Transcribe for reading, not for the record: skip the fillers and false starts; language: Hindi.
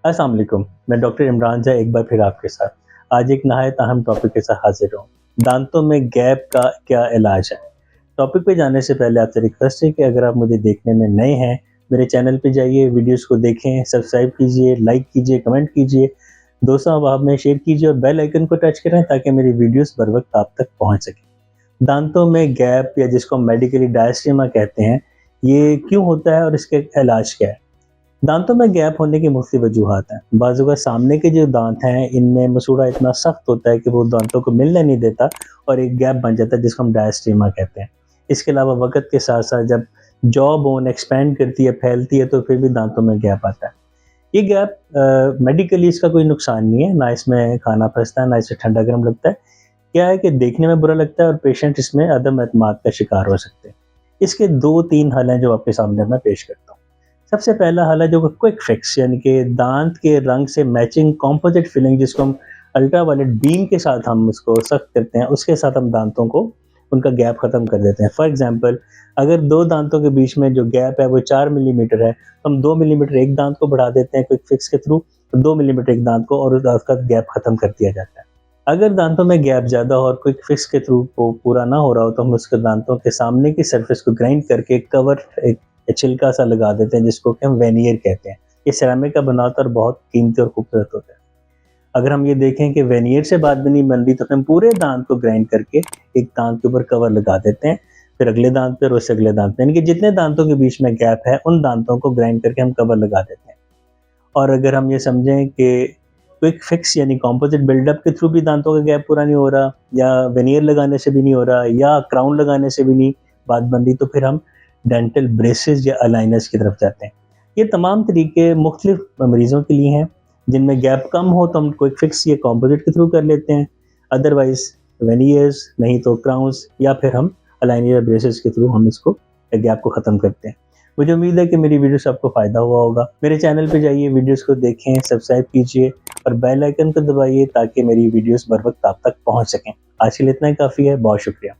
अस्सलाम वालेकुम। मैं डॉक्टर इमरान झा एक बार फिर आपके साथ। आज एक नहायत अहम टॉपिक के साथ हाज़िर हूँ। दाँतों में गैप का क्या इलाज है? टॉपिक पे जाने से पहले आपसे रिक्वेस्ट है कि अगर आप मुझे देखने में नए हैं, मेरे चैनल पे जाइए, वीडियोज़ को देखें, सब्सक्राइब कीजिए, लाइक कीजिए, कमेंट कीजिए, दोस्तों अहबाब में शेयर कीजिए और बेल आइकन को टच करें ताकि मेरी वीडियोज़ बर वक़्त आप तक पहुँच सकें। दाँतों में गैप या जिसको हम मेडिकली डायस्टेमा कहते हैं, ये क्यों होता है और इसका इलाज क्या है? दांतों में गैप होने की मुख्तलिफ वजूहात हैं। बाज़ू का सामने के जो दांत हैं इनमें मसूड़ा इतना सख्त होता है कि वो दांतों को मिलने नहीं देता और एक गैप बन जाता है जिसको हम डायस्टेमा कहते हैं। इसके अलावा वक़्त के साथ साथ जब जॉ बोन एक्सपेंड करती है, फैलती है तो फिर भी दांतों में गैप आता है। ये गैप मेडिकली इसका कोई नुकसान नहीं है, ना इसमें खाना फंसता है, ना इससे ठंडा गर्म लगता है। क्या है कि देखने में बुरा लगता है और पेशेंट इसमें अदम एतमाद का शिकार हो सकते हैं। इसके 2-3 हल हैं जो आपके सामने मैं पेश करता हूँ। सबसे पहला हल है जो क्विक फिक्स यानी कि दांत के रंग से मैचिंग कंपोजिट फिलिंग जिसको हम अल्ट्रावायलेट बीम के साथ हम उसको सख्त करते हैं, उसके साथ हम दांतों को उनका गैप ख़त्म कर देते हैं। फॉर एग्जांपल अगर 2 दांतों के बीच में जो गैप है वो 4 मिलीमीटर है, तो हम 2 मिलीमीटर एक दांत को बढ़ा देते हैं क्विक फिक्स के थ्रू, 2 मिलीमीटर एक दांत को और उसका गैप ख़त्म कर दिया जाता है। अगर दांतों में गैप ज़्यादा हो और क्विक फिक्स के थ्रू वो पूरा ना हो रहा हो तो हम उसके दांतों के सामने की सरफेस को ग्राइंड करके कवर एक छिलका सा लगा देते हैं जिसको कि हम वेनियर कहते हैं। ये सिरेमिक का बना होता है और बहुत कीमती और खूबसूरत होता है। अगर हम ये देखें कि वेनियर से बात भी नहीं बन रही तो फिर हम पूरे दांत को ग्राइंड करके एक दांत के ऊपर कवर लगा देते हैं, फिर अगले दांत पे और उससे अगले दांत पे, यानी कि जितने दांतों के बीच में गैप है उन दांतों को ग्राइंड करके हम कवर लगा देते हैं। और अगर हम ये समझें कि क्विक फिक्स यानी कंपोजिट बिल्डअप के थ्रू भी दांतों का गैप पूरा नहीं हो रहा या वेनियर लगाने से भी नहीं हो रहा या क्राउन लगाने से भी नहीं बात बन रही, तो फिर हम डेंटल ब्रेसेस या अलाइनर्स की तरफ जाते हैं। ये तमाम तरीके मुख्तलिफ मरीज़ों के लिए हैं। जिनमें गैप कम हो तो हम क्विक फिक्स या कंपोजिट के थ्रू कर लेते हैं, अदरवाइज वेनियर्स नहीं तो क्राउन्स या फिर हम अलाइनर या ब्रेसेस के थ्रू हम इसको गैप को ख़त्म करते हैं। मुझे उम्मीद है कि मेरी वीडियो से आपको फ़ायदा हुआ होगा। मेरे चैनल पे जाइए, वीडियोस को देखें, सब्सक्राइब कीजिए और बेल आइकन को दबाइए ताकि मेरी वीडियोस बर वक्त आप तक पहुंच सकें। आज के लिए इतना ही काफ़ी है। बहुत शुक्रिया।